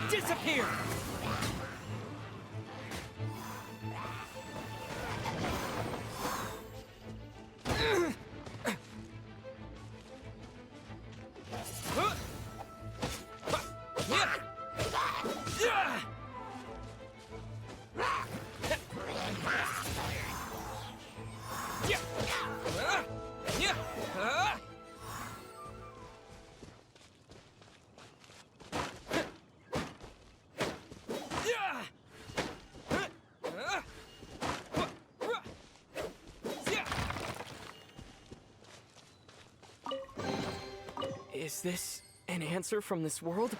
Disappear! Is this an answer from this world?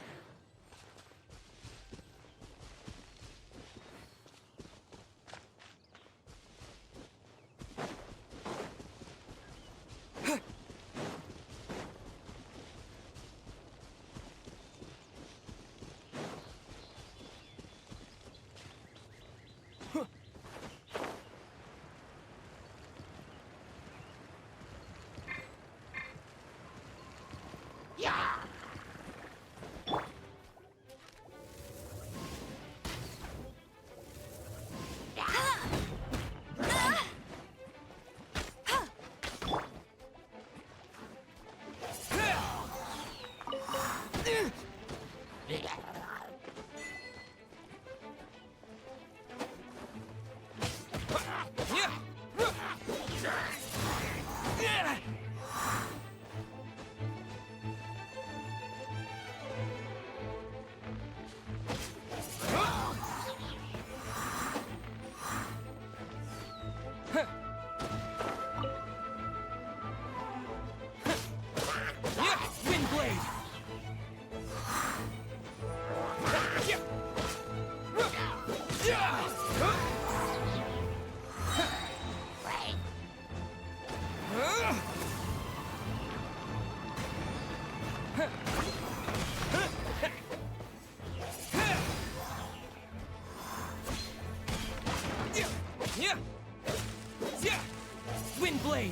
blade.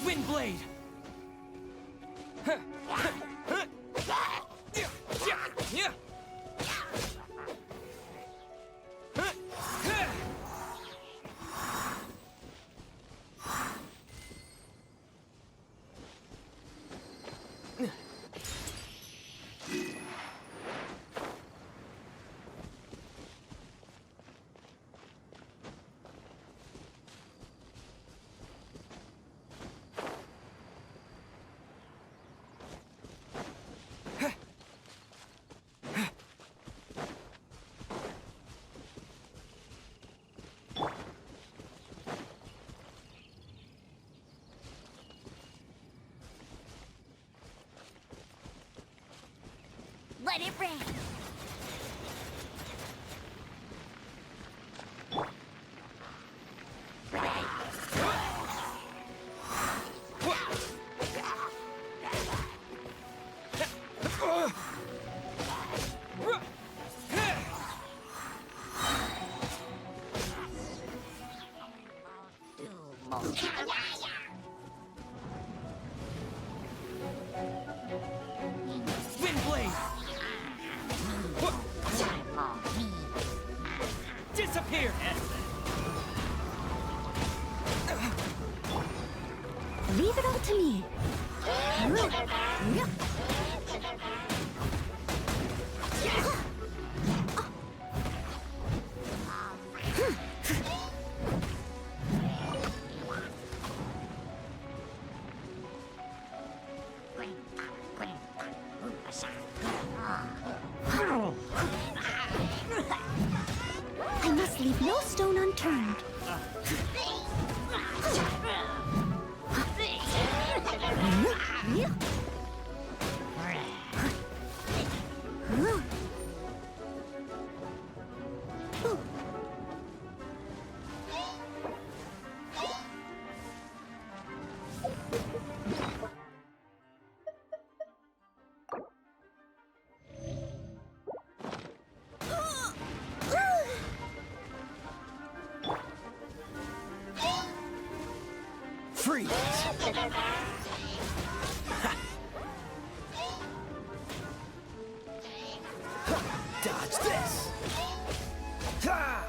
Wind blade. Let it rain. Wind blade. Disappear. Leave it all to me. I must leave no stone unturned. Freeze. Dodge this. Ha!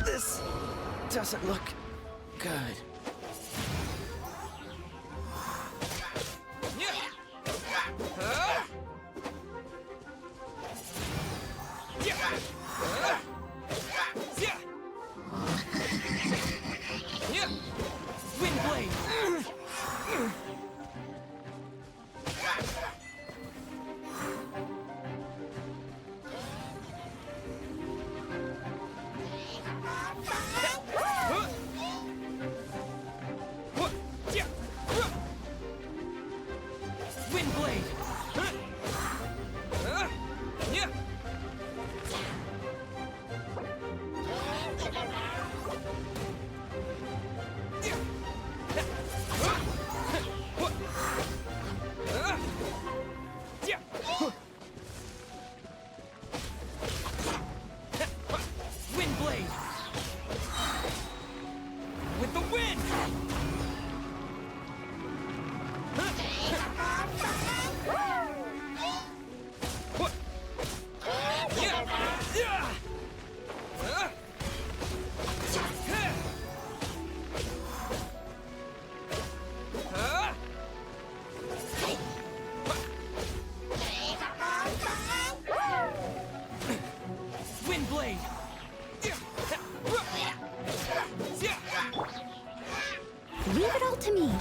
This doesn't look good. Wind blade. to me.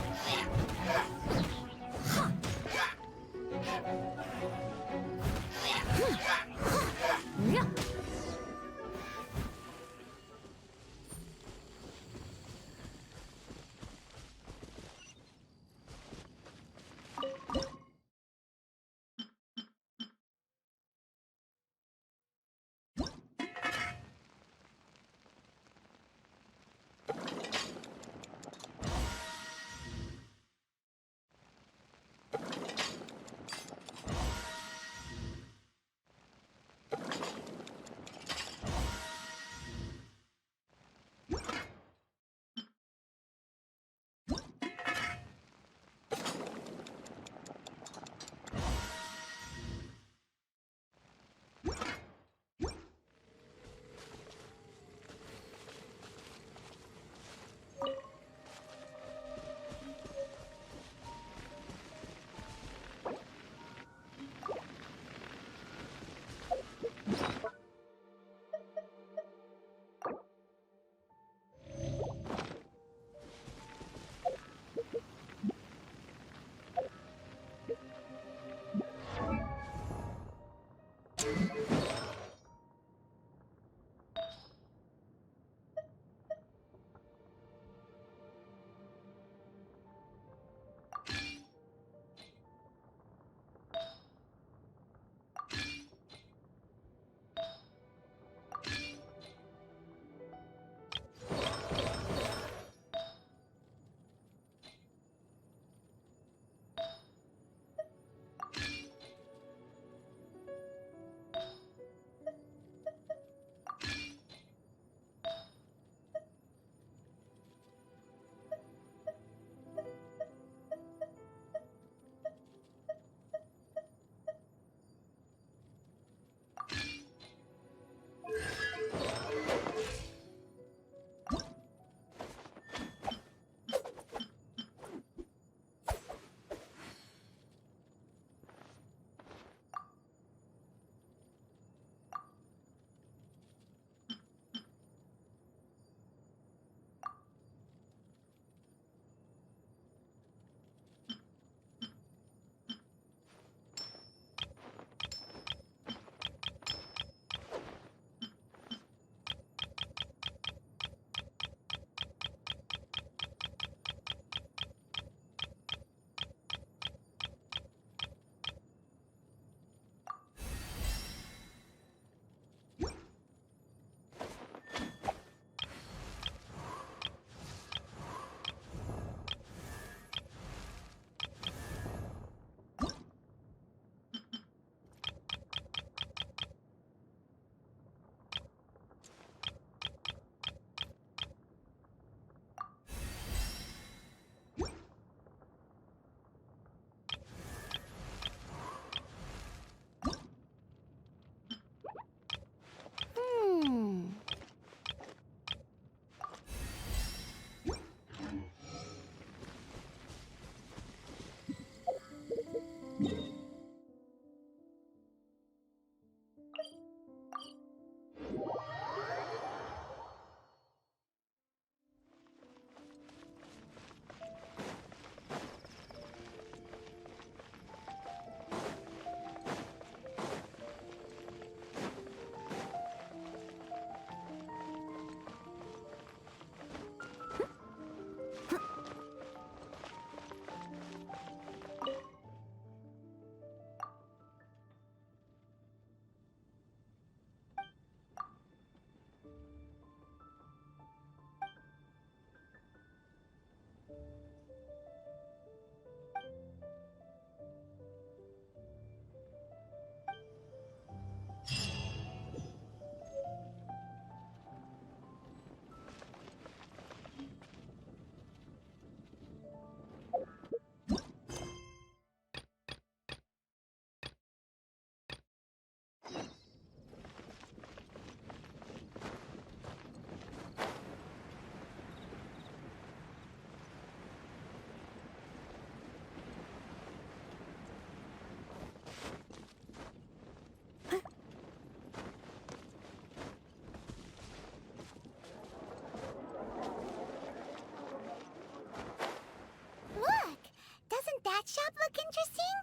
interesting?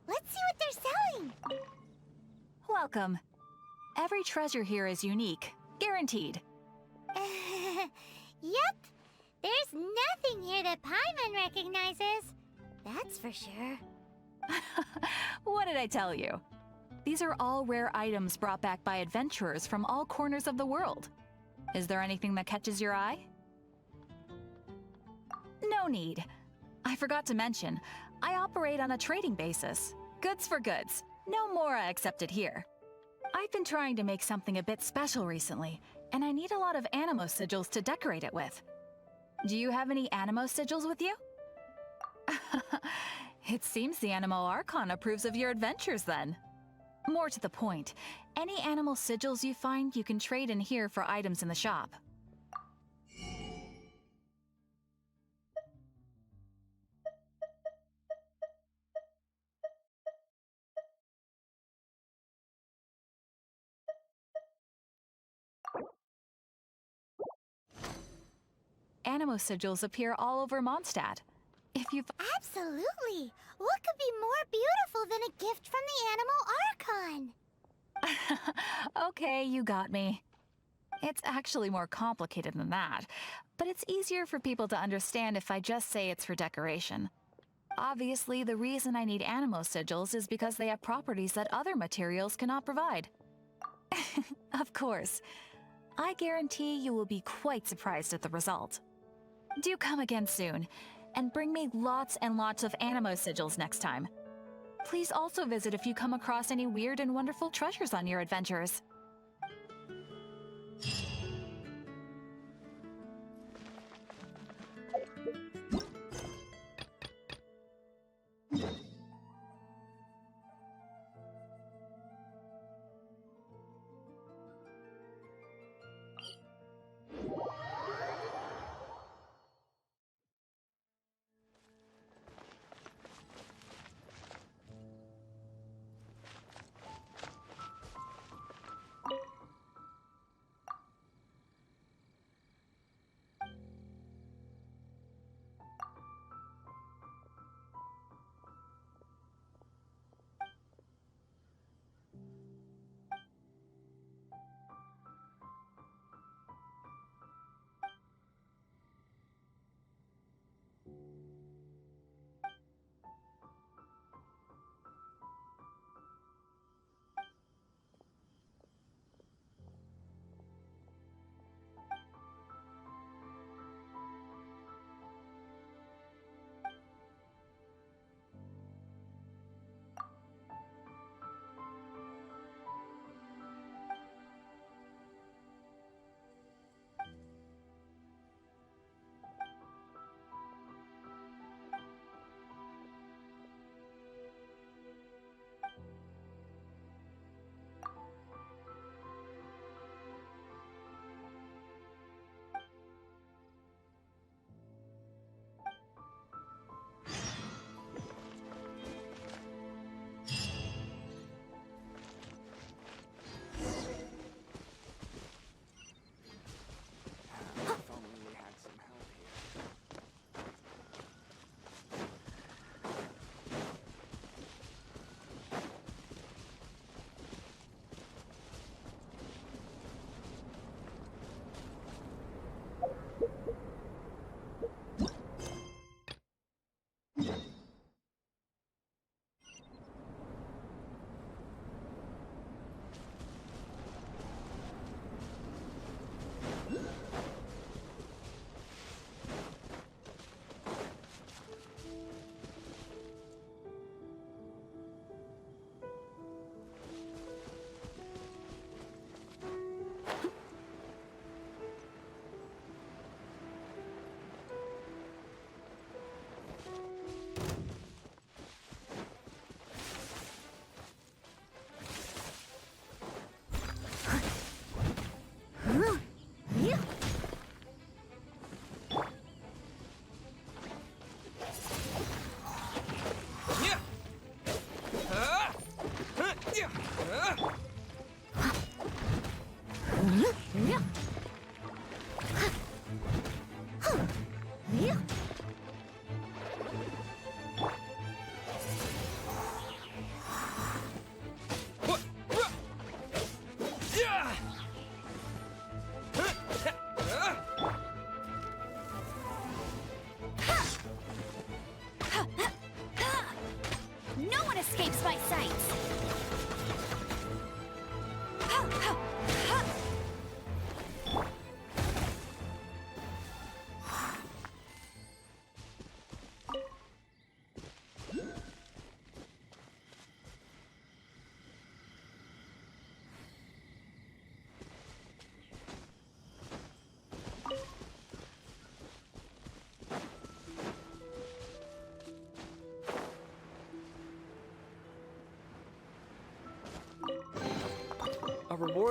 Let's see what they're selling. Welcome. Every treasure here is unique, guaranteed. Yep. There's nothing here that Paimon recognizes. That's for sure. What did I tell you? These are all rare items brought back by adventurers from all corners of the world. Is there anything that catches your eye? No need. I forgot to mention, I operate on a trading basis. Goods for goods. No Mora accepted here. I've been trying to make something a bit special recently, and I need a lot of animo sigils to decorate it with. Do you have any animo sigils with you? It seems the Animo Archon approves of your adventures then. More to the point, any animal sigils you find you can trade in here for items in the shop. Animo sigils appear all over Mondstadt. If you've... Absolutely. What could be more beautiful than a gift from the Animal Archon? Okay, you got me. It's actually more complicated than that, but it's easier for people to understand if I just say it's for decoration. Obviously, the reason I need animo sigils is because they have properties that other materials cannot provide. Of course. I guarantee you will be quite surprised at the result. Do come again soon, and bring me lots and lots of animo sigils next time. Please also visit if you come across any weird and wonderful treasures on your adventures.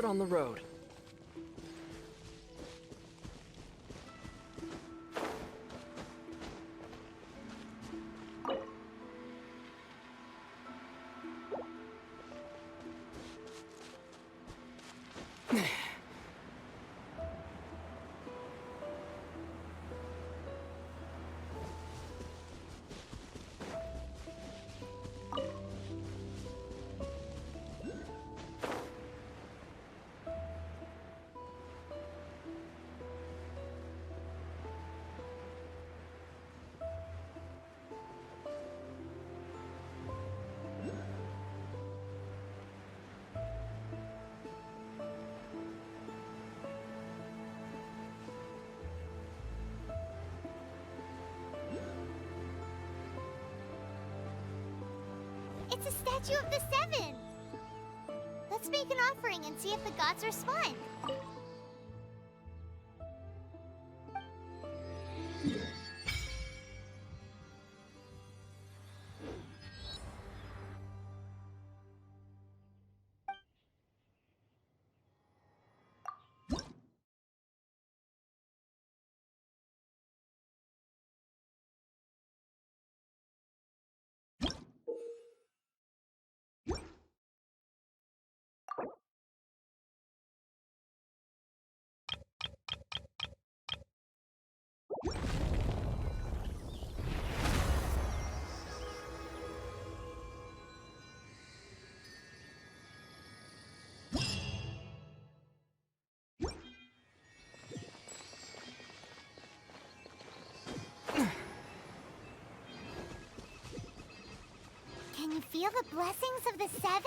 forward on the road. It's a statue of the Seven! Let's make an offering and see if the gods respond. Can you feel the blessings of the Seven?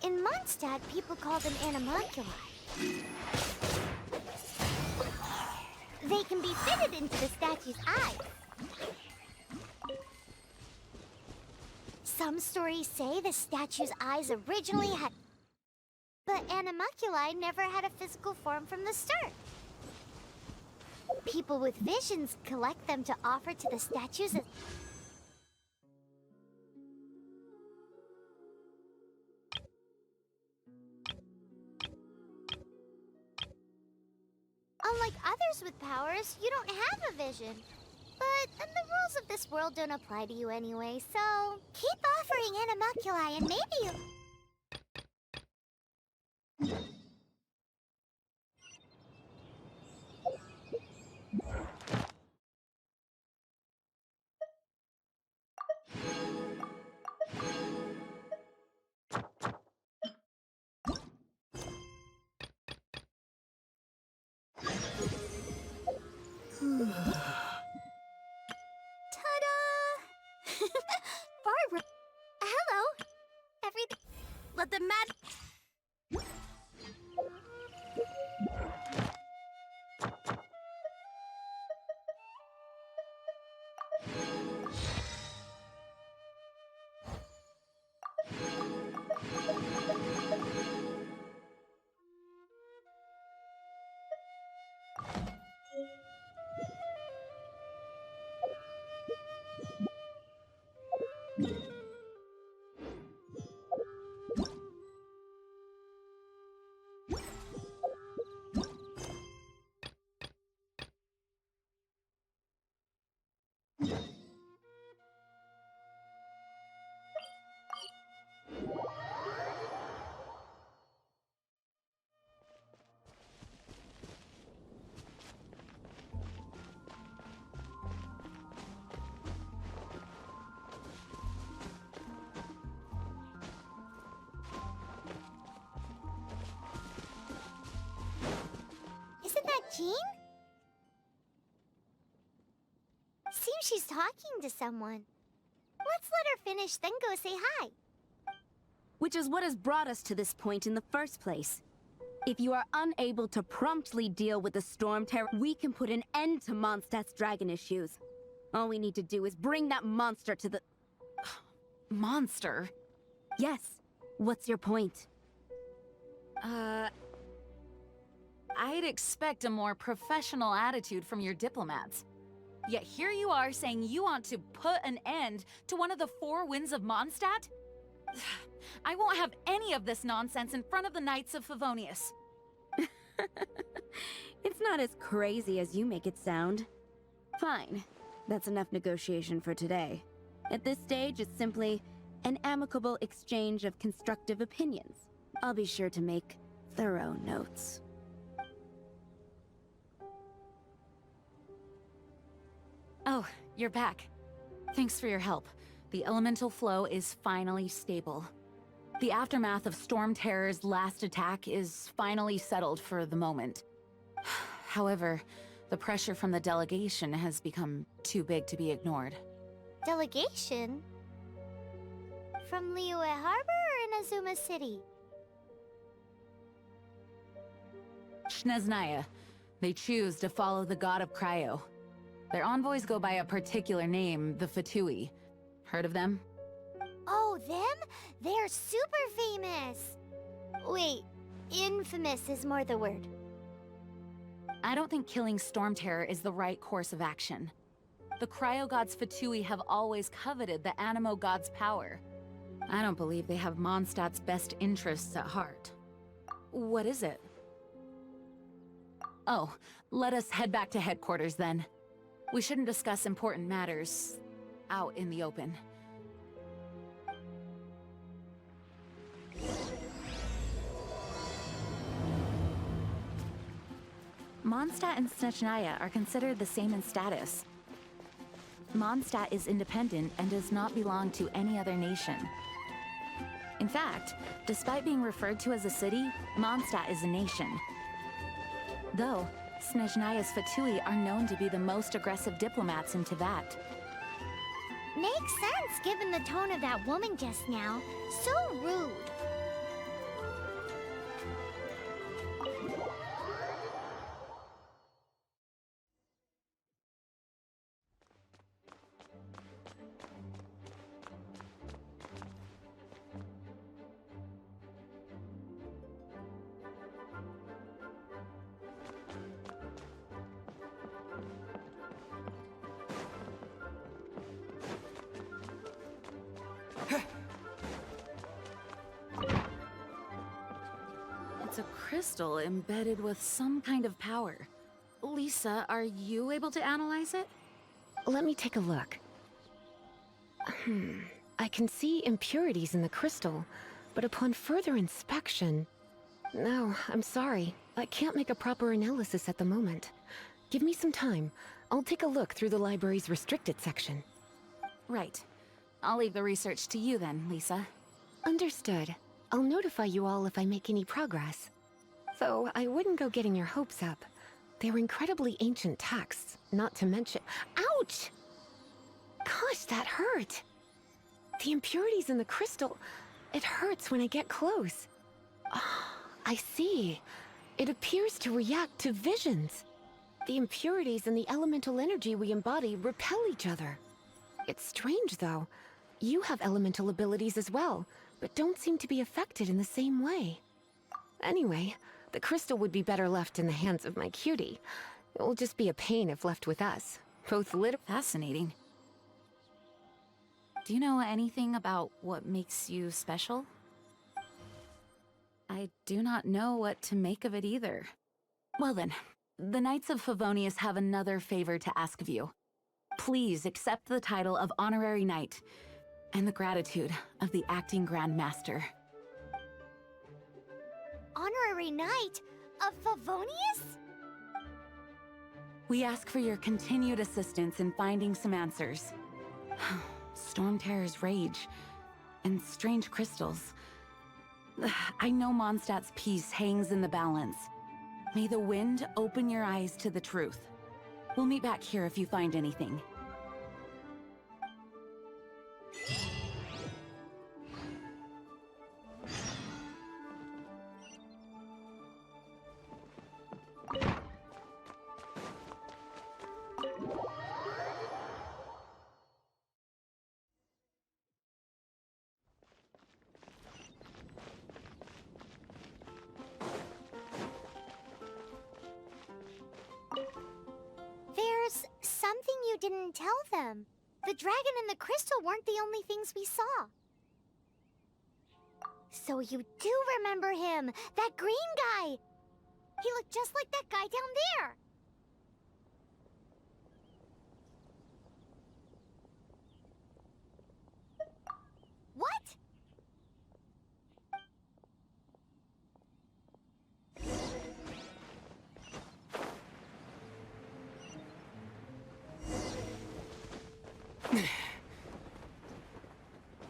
In Mondstadt, people call them animalculi. They can be fitted into the statue's eyes. Some stories say the statue's eyes originally had... But animalculi never had a physical form from the start. People with visions collect them to offer to the statues as... Unlike others with powers, you don't have a vision. But the rules of this world don't apply to you anyway, so keep offering animalculi and maybe you... Ta-da! Barbara! Hello! Everything... Let the mad... Isn't that Jean? Seems she's talking to someone. Let's let her finish, then go say hi. Which is what has brought us to this point in the first place. If you are unable to promptly deal with the Storm Terror, we can put an end to Mondstadt's dragon issues. All we need to do is bring that monster to the... Monster? Yes. What's your point? I'd expect a more professional attitude from your diplomats. Yet here you are saying you want to put an end to one of the four winds of Mondstadt? I won't have any of this nonsense in front of the Knights of Favonius. It's not as crazy as you make it sound. Fine. That's enough negotiation for today. At this stage, it's simply an amicable exchange of constructive opinions. I'll be sure to make thorough notes. Oh, you're back. Thanks for your help. The elemental flow is finally stable. The aftermath of Storm Terror's last attack is finally settled for the moment. However, the pressure from the delegation has become too big to be ignored. Delegation? From Liyue Harbor or Inazuma City? Sneznaya. They choose to follow the god of Cryo. Their envoys go by a particular name, the Fatui. Heard of them? Oh, them? They're super famous! Wait, infamous is more the word. I don't think killing Storm Terror is the right course of action. The Cryo God's Fatui have always coveted the Animo God's power. I don't believe they have Mondstadt's best interests at heart. What is it? Oh, let us head back to headquarters then. We shouldn't discuss important matters out in the open. Mondstadt and Snezhnaya are considered the same in status. Mondstadt is independent and does not belong to any other nation. In fact, despite being referred to as a city, Mondstadt is a nation. Though, Snezhnaya's Fatui are known to be the most aggressive diplomats in Teyvat. Makes sense given the tone of that woman just now. So rude. It's a crystal embedded with some kind of power. Lisa, are you able to analyze it? Let me take a look. I can see impurities in the crystal, but upon further inspection... No, I'm sorry. I can't make a proper analysis at the moment. Give me some time. I'll take a look through the library's restricted section. Right. I'll leave the research to you then, Lisa. Understood. I'll notify you all if I make any progress. Though I wouldn't go getting your hopes up. They're incredibly ancient texts, not to mention... Ouch! Gosh, that hurt! The impurities in the crystal... It hurts when I get close. Ah, I see. It appears to react to visions. The impurities and the elemental energy we embody repel each other. It's strange, though. You have elemental abilities as well, but don't seem to be affected in the same way. Anyway, the crystal would be better left in the hands of my cutie. It will just be a pain if left with us. Both Fascinating. Do you know anything about what makes you special? I do not know what to make of it either. Well then, the Knights of Favonius have another favor to ask of you. Please accept the title of Honorary Knight, and the gratitude of the Acting Grand Master. Honorary Knight of Favonius? We ask for your continued assistance in finding some answers. Storm Terror's rage, and strange crystals. I know Mondstadt's peace hangs in the balance. May the wind open your eyes to the truth. We'll meet back here if you find anything. There's something you didn't tell them. The dragon and the crystal weren't the only things we saw. So you do remember him! That green guy! He looked just like that guy down there! What?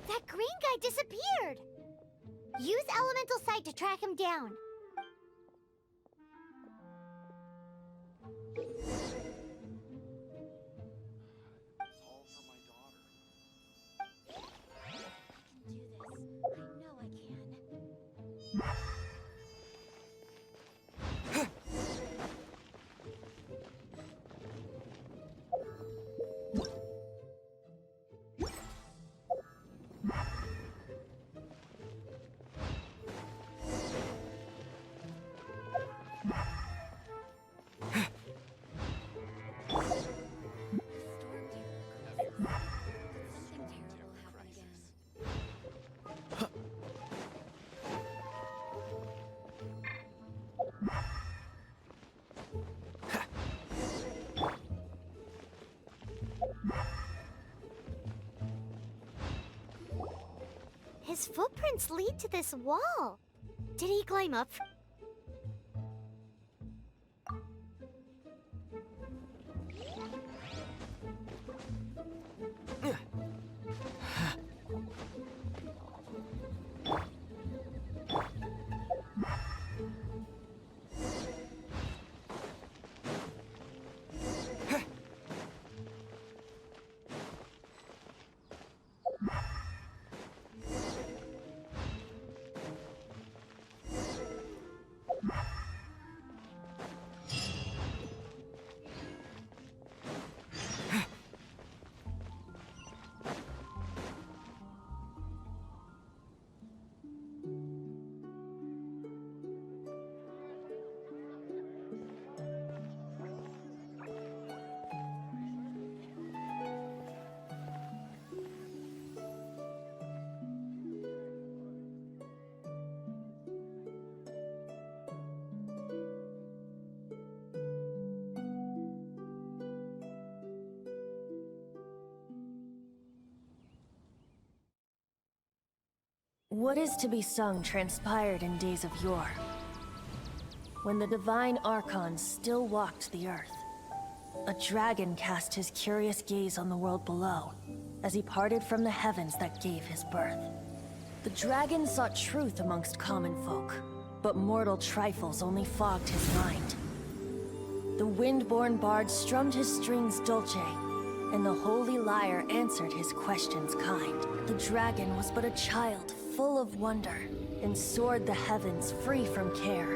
That green guy disappeared! Use Elemental Sight to track him down. His footprints lead to this wall. Did he climb up? What is to be sung transpired in days of yore, when the divine archons still walked the earth. A dragon cast his curious gaze on the world below, as he parted from the heavens that gave his birth. The dragon sought truth amongst common folk, but mortal trifles only fogged his mind. The wind-born bard strummed his strings dolce, and the holy lyre answered his questions kind. The dragon was but a child, full of wonder, and soared the heavens free from care.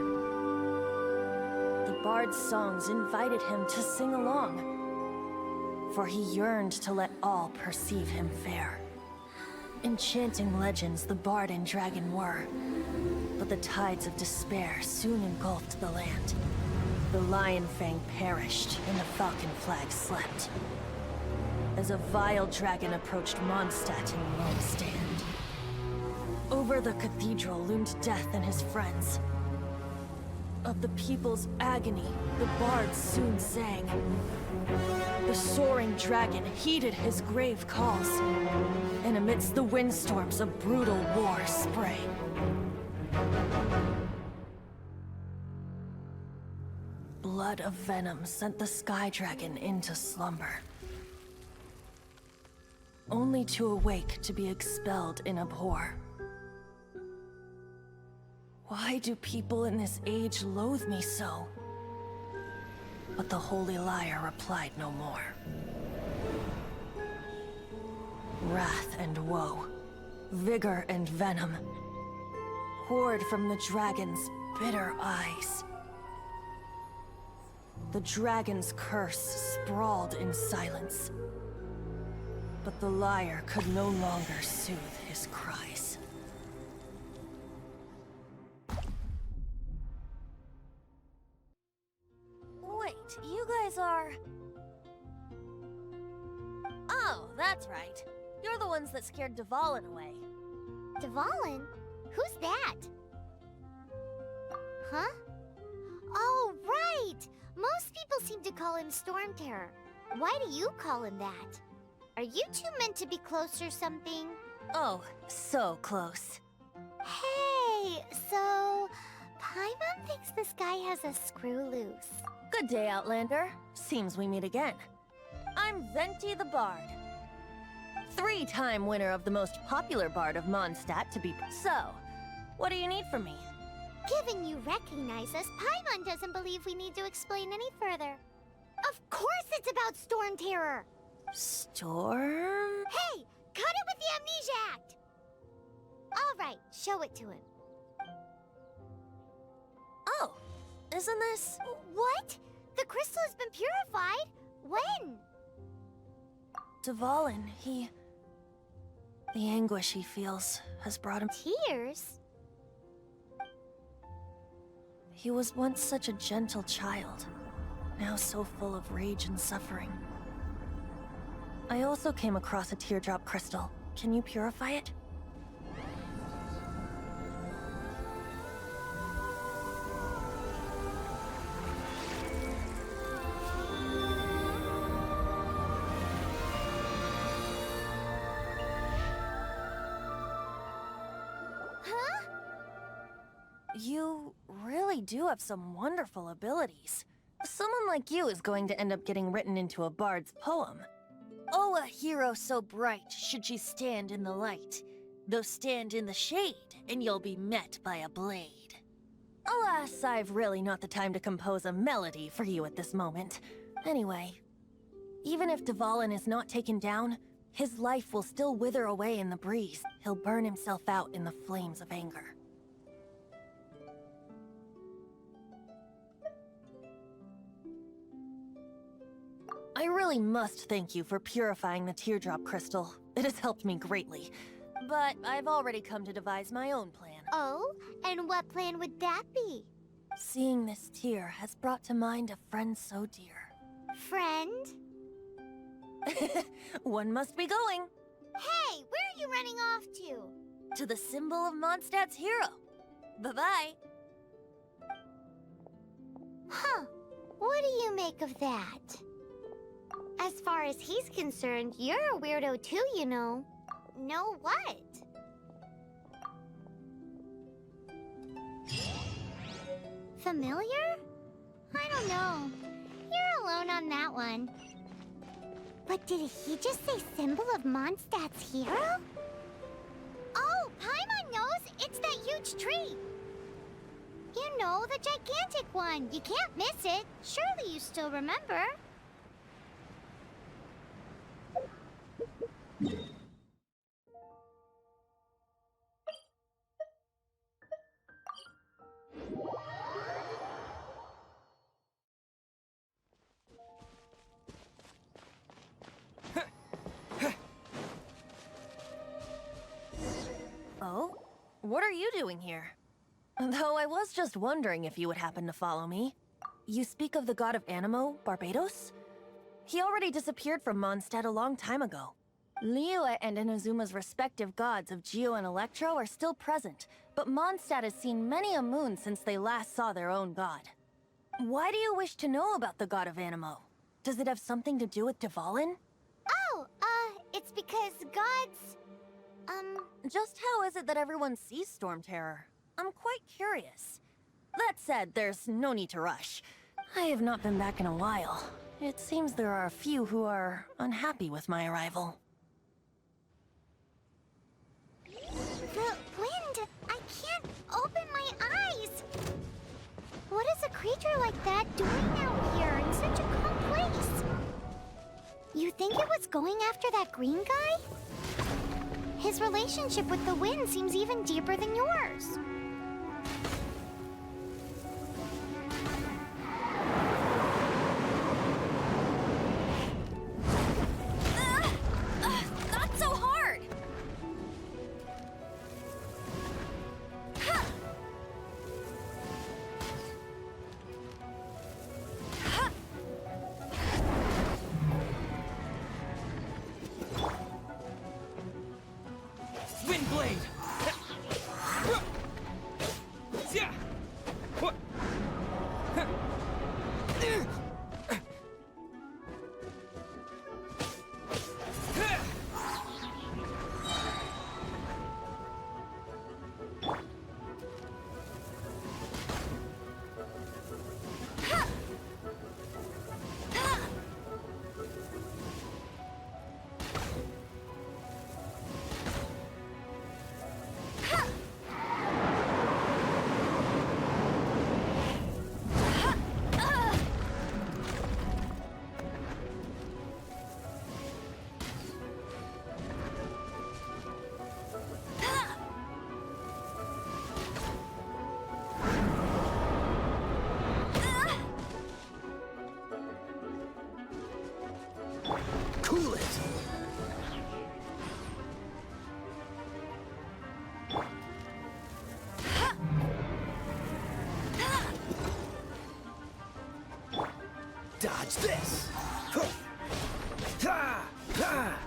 The bard's songs invited him to sing along, for he yearned to let all perceive him fair. Enchanting legends the bard and dragon were, but the tides of despair soon engulfed the land. The lion fang perished, and the falcon flag slept, as a vile dragon approached Mondstadt in lone stand. Over the cathedral loomed death and his friends. Of the people's agony, the bard soon sang. The soaring dragon heeded his grave calls, and amidst the windstorms a brutal war sprang. Blood of venom sent the sky dragon into slumber, only to awake to be expelled in abhor. Why do people in this age loathe me so? But the holy lyre replied no more. Wrath and woe, vigor and venom, poured from the dragon's bitter eyes. The dragon's curse sprawled in silence, but the lyre could no longer soothe his cries. Wait, you guys are... Oh, that's right. You're the ones that scared Dvalin away. Dvalin? Who's that? Huh? Oh, right! Most people seem to call him Storm Terror. Why do you call him that? Are you two meant to be close or something? Oh, so close. Hey, so... Paimon thinks this guy has a screw loose. Good day, Outlander. Seems we meet again. I'm Venti the Bard. 3-time winner of the most popular bard of Mondstadt to be... So, what do you need from me? Given you recognize us, Paimon doesn't believe we need to explain any further. Of course it's about Storm Terror! Storm? Hey! Cut it with the Amnesia Act! Alright, show it to him. Oh, isn't this... What? The crystal has been purified? When? Dvalin, he... The anguish he feels has brought him... Tears? He was once such a gentle child, now so full of rage and suffering. I also came across a teardrop crystal. Can you purify it? Huh? You really do have some wonderful abilities. Someone like you is going to end up getting written into a bard's poem. Oh, a hero so bright should she stand in the light, though stand in the shade, and you'll be met by a blade. Alas, I've really not the time to compose a melody for you at this moment. Anyway, even if Dvalin is not taken down, his life will still wither away in the breeze. He'll burn himself out in the flames of anger. I really must thank you for purifying the teardrop crystal. It has helped me greatly. But I've already come to devise my own plan. Oh? And what plan would that be? Seeing this tear has brought to mind a friend so dear. Friend? One must be going. Hey, where are you running off to? To the symbol of Mondstadt's hero. Bye-bye. Huh. What do you make of that? As far as he's concerned, you're a weirdo too, you know. Know what? Familiar? I don't know. You're alone on that one. But did he just say symbol of Mondstadt's hero? Oh, Paimon knows! It's that huge tree! You know, the gigantic one. You can't miss it. Surely you still remember. Oh? What are you doing here? Though I was just wondering if you would happen to follow me. You speak of the god of Animo, Barbados? He already disappeared from Mondstadt a long time ago. Liyue and Inazuma's respective gods of Geo and Electro are still present, but Mondstadt has seen many a moon since they last saw their own god. Why do you wish to know about the god of Animo? Does it have something to do with Dvalin? Oh, it's because gods... Just how is it that everyone sees Storm Terror? I'm quite curious. That said, there's no need to rush. I have not been back in a while. It seems there are a few who are unhappy with my arrival. The wind! I can't open my eyes! What is a creature like that doing out here in such a calm place? You think it was going after that green guy? His relationship with the wind seems even deeper than yours. Not so hard! Wind blade! Cool it! Dodge this! Ha! Ha!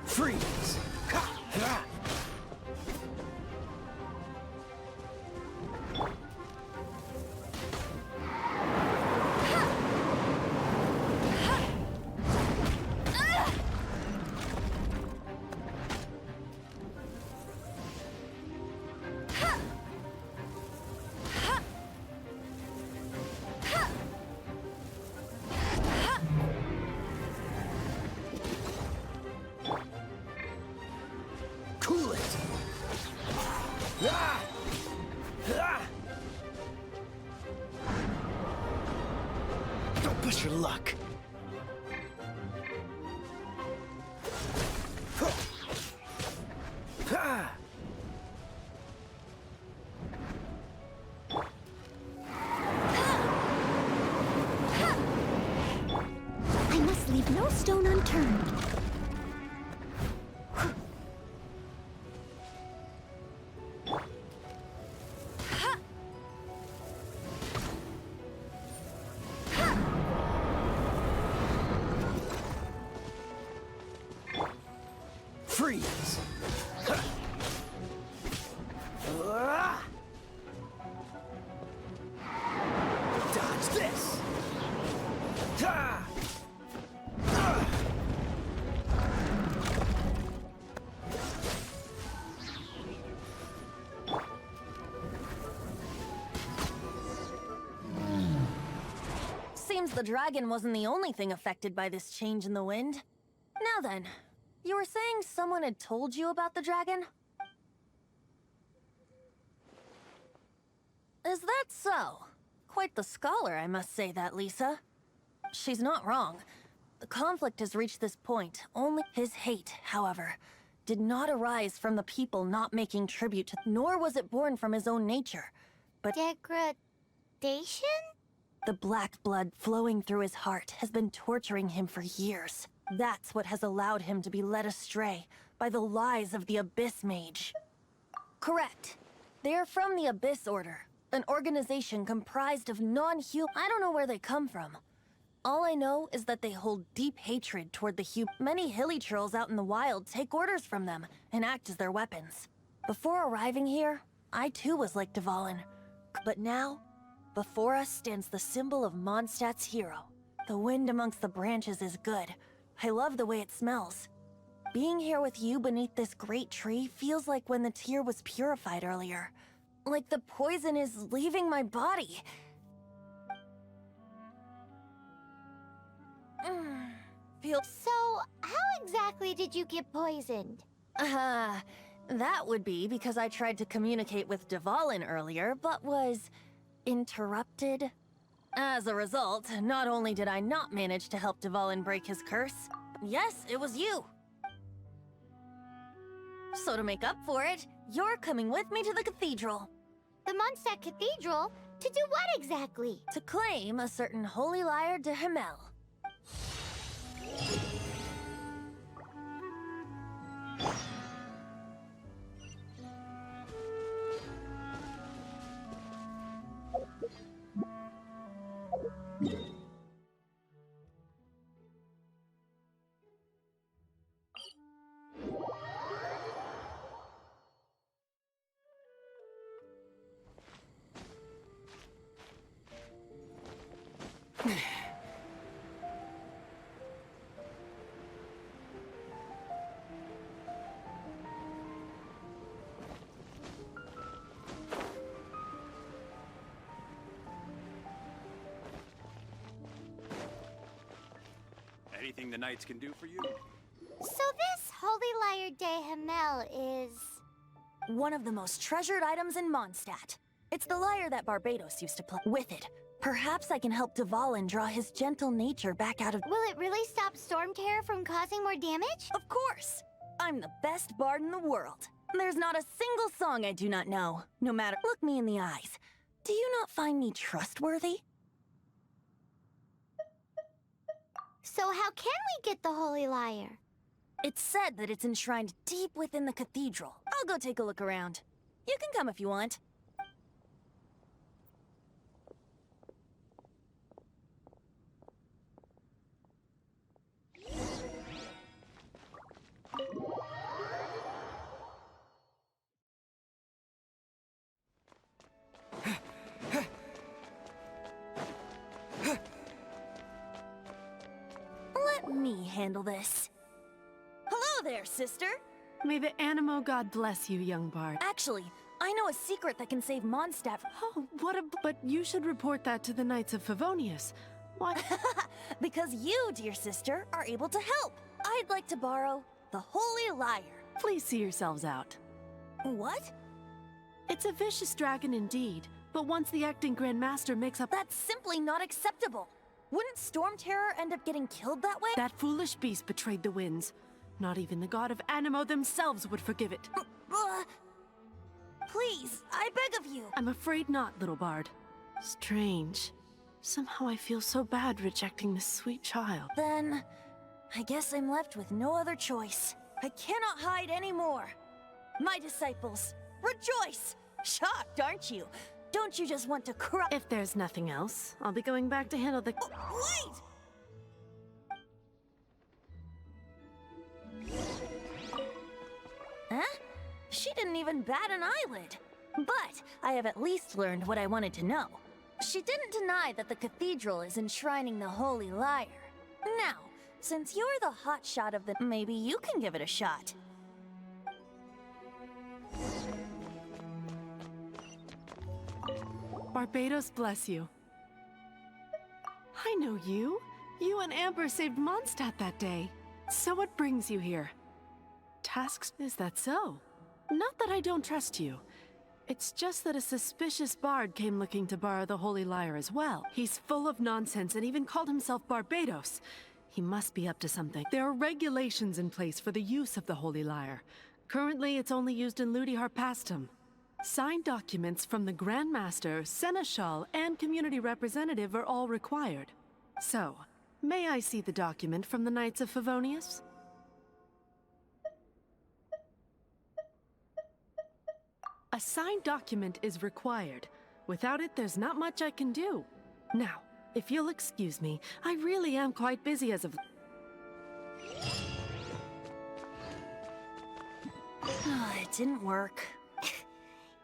Freeze! Ha! Ha! Cool it! Ah! Ah! Don't push your luck. Ha! I must leave no stone unturned. Freeze! Ha! Ah! Dodge this! Ha! Ah! Seems the dragon wasn't the only thing affected by this change in the wind. Now then, you were saying someone had told you about the dragon? Is that so? Quite the scholar, I must say that, Lisa. She's not wrong. The conflict has reached this point. Only his hate, however, did not arise from the people not making tribute to, nor was it born from his own nature, but Degradation? the black blood flowing through his heart has been torturing him for years. That's what has allowed him to be led astray by the lies of the Abyss Mage. Correct. They're from the Abyss Order, an organization comprised of non-human... I don't know where they come from. All I know is that they hold deep hatred toward the Many hilly trolls out in the wild take orders from them and act as their weapons. Before arriving here, I too was like Dvalin. But now, before us stands the symbol of Mondstadt's hero. The wind amongst the branches is good. I love the way it smells. Being here with you beneath this great tree feels like when the tear was purified earlier. Like the poison is leaving my body. So, how exactly did you get poisoned? That would be because I tried to communicate with Dvalin earlier, but was interrupted. As a result, not only did I not manage to help Dvalin break his curse, yes, it was you. So to make up for it, you're coming with me to the cathedral. The Mondstadt Cathedral? To do what exactly? To claim a certain holy lyre de Himmel. anything the Knights can do for you? So this Holy Lyre de Himmel is... One of the most treasured items in Mondstadt. It's the lyre that Barbados used to play. With it, perhaps I can help Dvalin draw his gentle nature back out of... Will it really stop Storm Terror from causing more damage? Of course! I'm the best bard in the world. There's not a single song I do not know. No matter... Look me in the eyes. Do you not find me trustworthy? So how can we get the Holy Lyre? It's said that it's enshrined deep within the cathedral. I'll go take a look around. You can come if you want. Let me handle this. Hello there, sister! May the Animo God bless you, young bard. Actually, I know a secret that can save Mondstadt. Oh, what a... But you should report that to the Knights of Favonius. Why? Because you, dear sister, are able to help. I'd like to borrow the Holy Lyre. Please see yourselves out. What? It's a vicious dragon indeed, but once the acting Grand Master makes up... That's simply not acceptable. Wouldn't Storm Terror end up getting killed that way? That foolish beast betrayed the winds. Not even the god of Animo themselves would forgive it. Please, I beg of you. I'm afraid not, little bard. Strange. Somehow I feel so bad rejecting this sweet child. Then, I guess I'm left with no other choice. I cannot hide anymore. My disciples, rejoice! Shocked, aren't you? Don't you just want to cry? If there's nothing else, I'll be going back to handle the... Wait! Huh? She didn't even bat an eyelid. But I have at least learned what I wanted to know. She didn't deny that the cathedral is enshrining the Holy Lyre. Now, since you're the hotshot of the... Maybe you can give it a shot. Barbados bless you. I know you. You and Amber saved Mondstadt that day. So what brings you here? Tasks? Is that so? Not that I don't trust you. It's just that a suspicious bard came looking to borrow the Holy Lyre as well. He's full of nonsense and even called himself Barbados. He must be up to something. There are regulations in place for the use of the Holy Lyre. Currently, it's only used in Ludi Harpastum. Signed documents from the Grand Master, Seneschal, and community representative are all required. So, may I see the document from the Knights of Favonius? A signed document is required. Without it, there's not much I can do. Now, if you'll excuse me, I really am quite busy as of... It didn't work.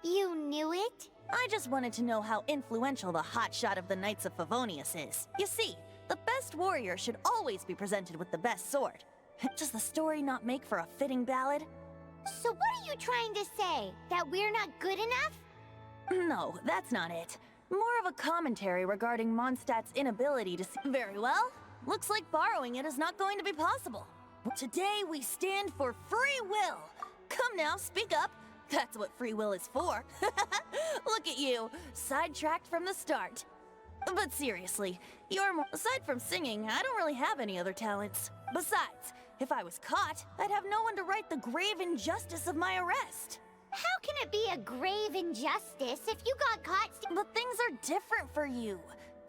You knew it? I just wanted to know how influential the hotshot of the Knights of Favonius is. You see, the best warrior should always be presented with the best sword. Does the story not make for a fitting ballad? So what are you trying to say? That we're not good enough? No, that's not it. More of a commentary regarding Mondstadt's inability to see... Very well. Looks like borrowing it is not going to be possible. Today we stand for free will. Come now, speak up. That's what free will is for. Look at you, sidetracked from the start. But seriously, aside from singing, I don't really have any other talents. Besides, if I was caught, I'd have no one to right the grave injustice of my arrest. How can it be a grave injustice if you got caught But things are different for you.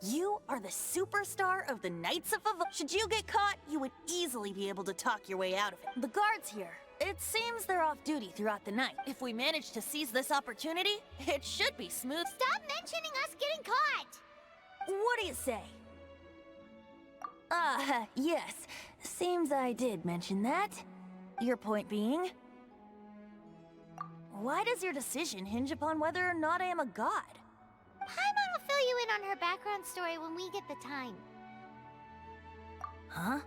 You are the superstar of the Knights of Favonius. Should you get caught, you would easily be able to talk your way out of it. The guards here, it seems they're off duty throughout the night. If we manage to seize this opportunity, it should be smooth. Stop mentioning us getting caught! What do you say? Yes. Seems I did mention that. Your point being? Why does your decision hinge upon whether or not I am a god? Paimon will fill you in on her background story when we get the time. Huh?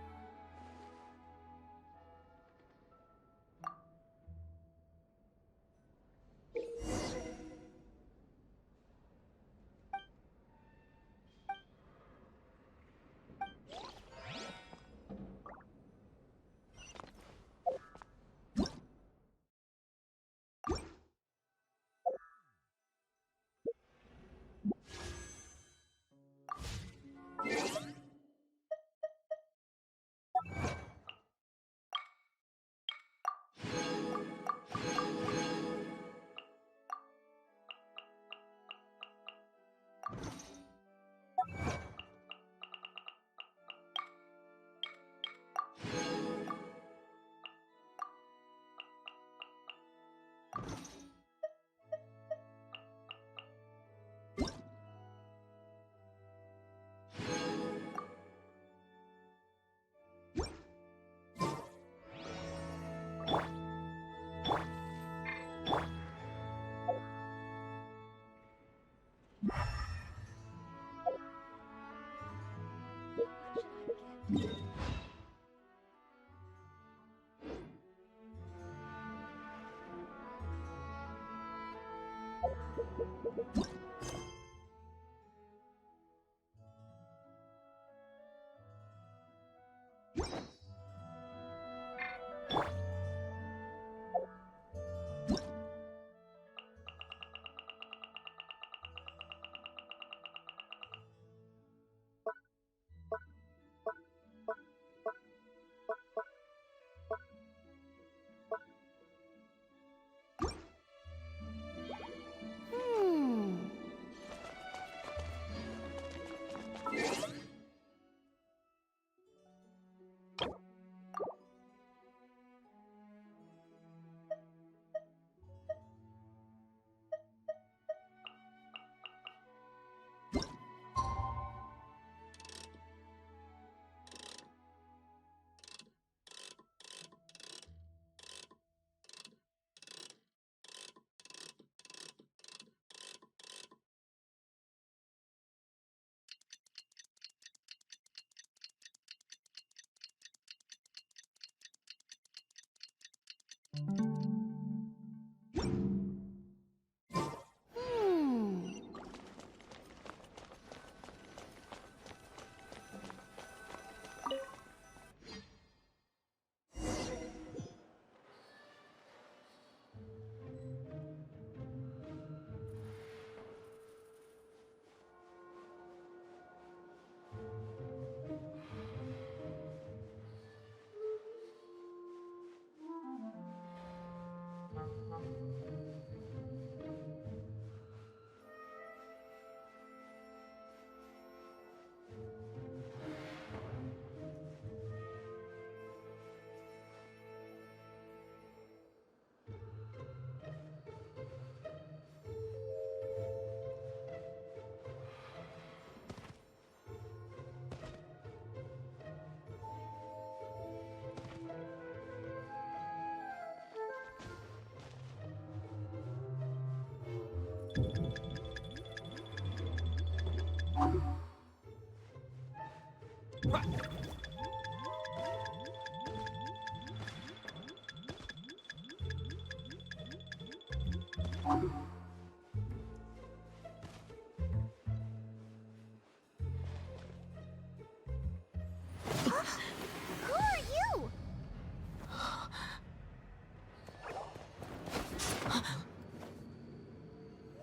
Who are you?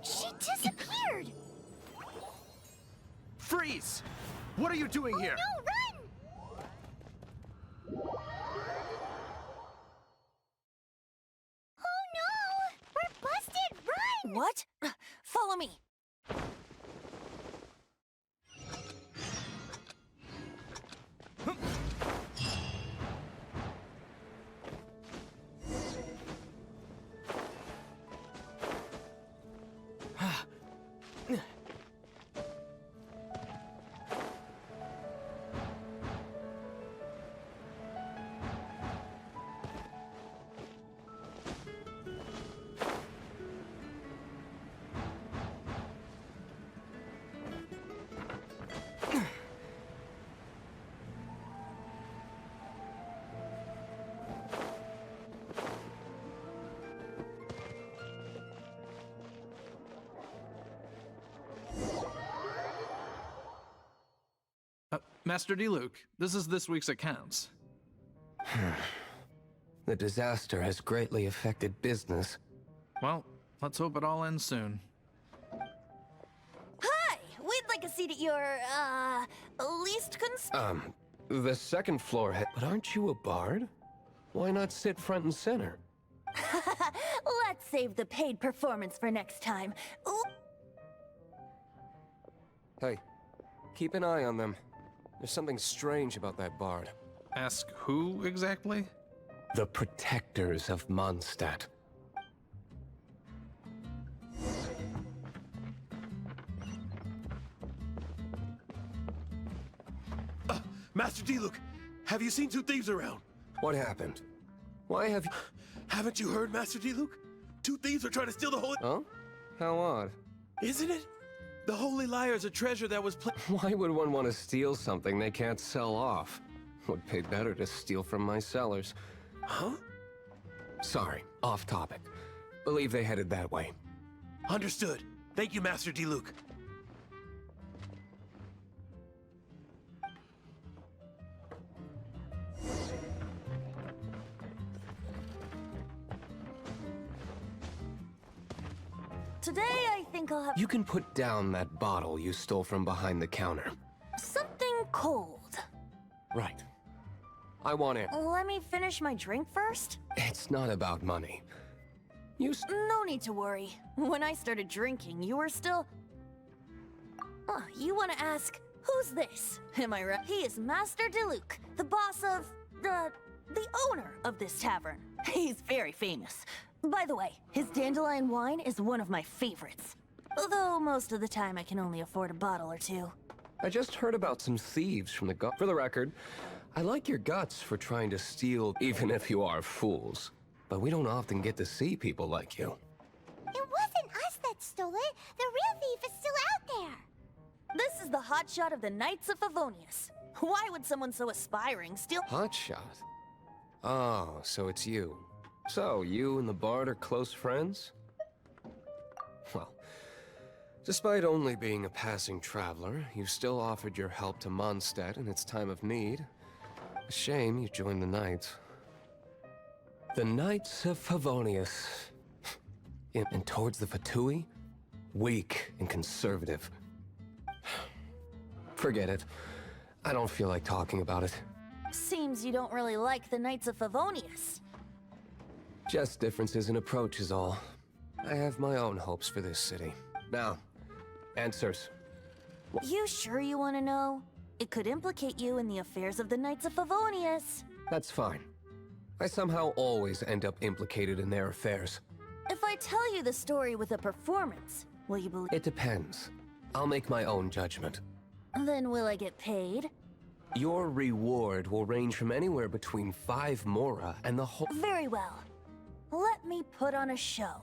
She disappeared! Freeze! What are you doing here? No, run! Oh no! We're busted! Run! What? Follow me. Master Diluc, this is this week's accounts. The disaster has greatly affected business. Well, let's hope it all ends soon. Hi! We'd like a seat at your, least concern. The second floor But aren't you a bard? Why not sit front and center? Let's save the paid performance for next time. Ooh. Hey, keep an eye on them. There's something strange about that bard. Ask who exactly? The protectors of Mondstadt. Master Diluc, have you seen two thieves around? What happened? Why have you... Haven't you heard, Master Diluc? Two thieves are trying to steal the holy... Oh? How odd. Isn't it? The Holy Lyre is a treasure that was Why would one want to steal something they can't sell off? Would pay better to steal from my cellars. Huh? Sorry, off topic. Believe they headed that way. Understood. Thank you, Master Diluc. Today, I think I'll have You can put down that bottle you stole from behind the counter. something cold. Right. I want it. Let me finish my drink first. It's not about money. No need to worry. When I started drinking, you were still... you want to ask, who's this? Am I right? He is Master Diluc, the boss of... the owner of this tavern. He's very famous. By the way, his dandelion wine is one of my favorites. Although most of the time I can only afford a bottle or two. I just heard about some thieves from the For the record, I like your guts for trying to steal even if you are fools. But we don't often get to see people like you. It wasn't us that stole it. The real thief is still out there. This is the hotshot of the Knights of Favonius. Why would someone so aspiring steal— Hotshot? Oh, so it's you. So, you and the Bard are close friends? Well, despite only being a passing traveler, you still offered your help to Mondstadt in its time of need. A shame you joined the Knights. The Knights of Favonius. And towards the Fatui? Weak and conservative. Forget it. I don't feel like talking about it. Seems you don't really like the Knights of Favonius. Just differences in approach is all. I have my own hopes for this city. Now, answers. You sure you want to know? It could implicate you in the affairs of the Knights of Favonius. That's fine. I somehow always end up implicated in their affairs. If I tell you the story with a performance, will you believe— It depends. I'll make my own judgment. Then will I get paid? Your reward will range from anywhere between 5 mora and the whole— Very well. Let me put on a show.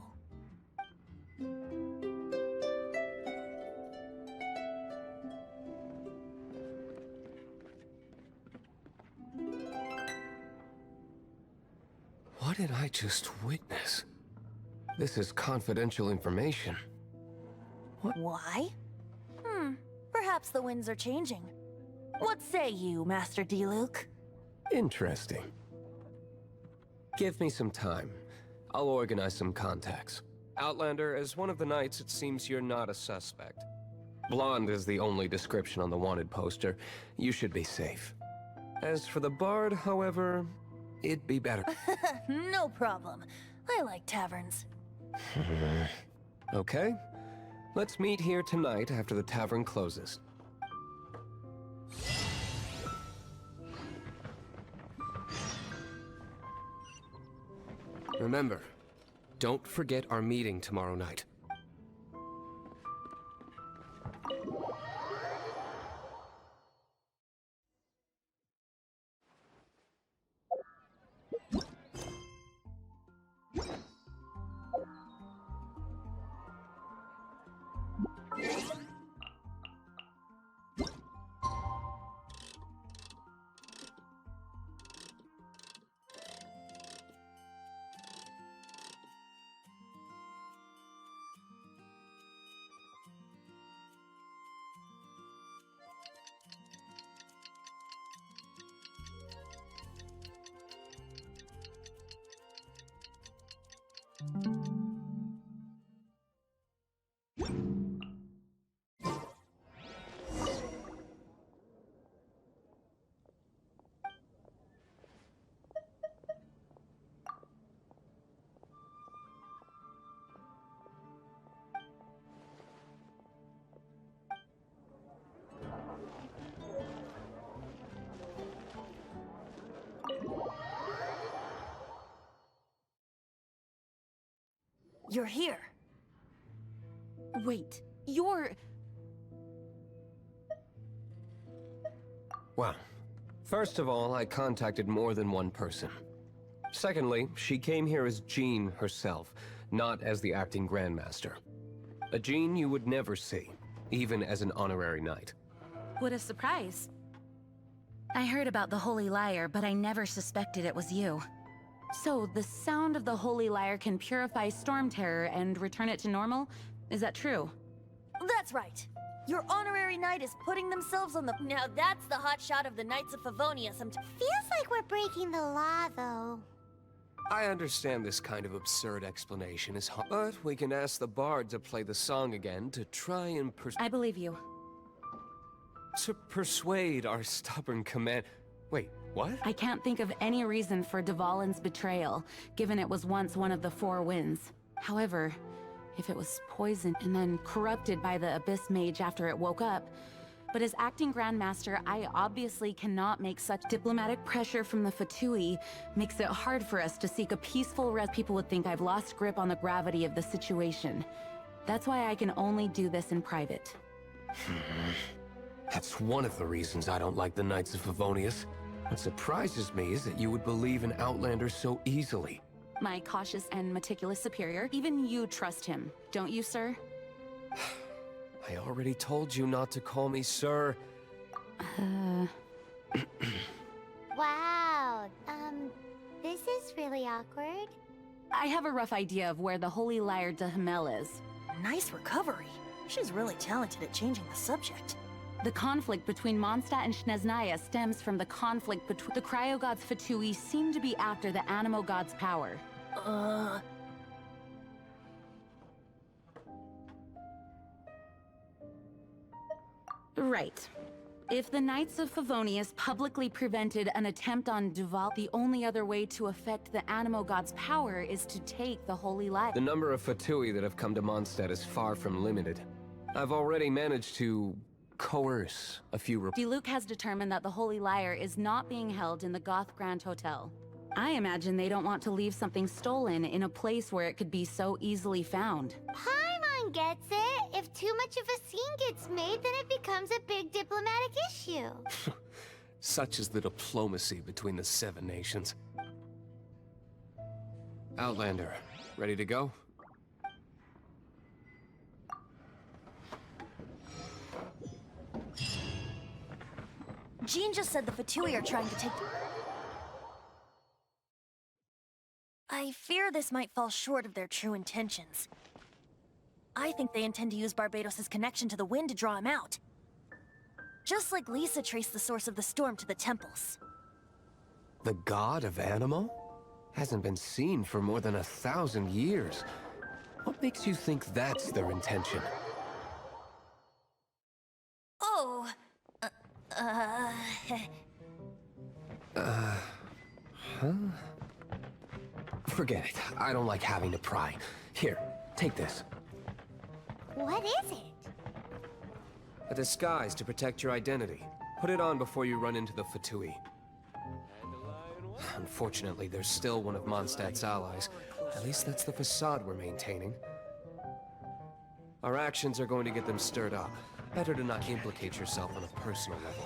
What did I just witness? This is confidential information. Why? Perhaps the winds are changing. What say you, Master Diluc? Interesting. Give me some time. I'll organize some contacts. Outlander, as one of the Knights, it seems you're not a suspect. Blonde is the only description on the wanted poster. You should be safe. As for the Bard, however, it'd be better. No problem. I like taverns. Okay. Let's meet here tonight after the tavern closes. Remember, don't forget our meeting tomorrow night. You're here. Wait, you're... Well, first of all, I contacted more than one person. Secondly, she came here as Jean herself, not as the acting Grandmaster. A Jean you would never see, even as an honorary knight. What a surprise. I heard about the Holy Lyre, but I never suspected it was you. So, the sound of the Holy Lyre can purify Storm Terror and return it to normal? Is that true? That's right. Your honorary knight is putting themselves on the... Now that's the hot shot of the Knights of Favonia. Feels like we're breaking the law, though. I understand this kind of absurd explanation is hard, but we can ask the bard to play the song again to try and I believe you. to persuade our stubborn command... Wait, what? I can't think of any reason for Dvalin's betrayal, given it was once one of the Four Winds. However, if it was poisoned and then corrupted by the Abyss Mage after it woke up... But as acting Grandmaster, I obviously cannot make such diplomatic pressure from the Fatui makes it hard for us to seek a peaceful rest. People would think I've lost grip on the gravity of the situation. That's why I can only do this in private. That's one of the reasons I don't like the Knights of Favonius. What surprises me is that you would believe in Outlander so easily. My cautious and meticulous superior, even you trust him, don't you, sir? I already told you not to call me sir. Wow, this is really awkward. I have a rough idea of where the Holy Lyre de Himmel is. Nice recovery. She's really talented at changing the subject. The conflict between Mondstadt and Snezhnaya stems from the conflict between the Cryogods Fatui seem to be after the Animo God's power. Right. If the Knights of Favonius publicly prevented an attempt on Duval, the only other way to affect the Animo God's power is to take the Holy Lyre. The number of Fatui that have come to Mondstadt is far from limited. I've already managed to coerce a few Diluc has determined that the Holy Lyre is not being held in the Goth Grand Hotel. I imagine they don't want to leave something stolen in a place where it could be so easily found. Paimon gets it. If too much of a scene gets made, then it becomes a big diplomatic issue. Such is the diplomacy between the Seven Nations. Outlander, ready to go? Jean just said the Fatui are trying to take... I fear this might fall short of their true intentions. I think they intend to use Barbados' connection to the wind to draw him out. Just like Lisa traced the source of the storm to the temples. The god of Animo? Hasn't been seen for more than 1,000 years. What makes you think that's their intention? Oh... Huh? Forget it. I don't like having to pry. Here, take this. What is it? A disguise to protect your identity. Put it on before you run into the Fatui. Unfortunately, there's still one of Mondstadt's allies. At least that's the facade we're maintaining. Our actions are going to get them stirred up. Better to not implicate yourself on a personal level.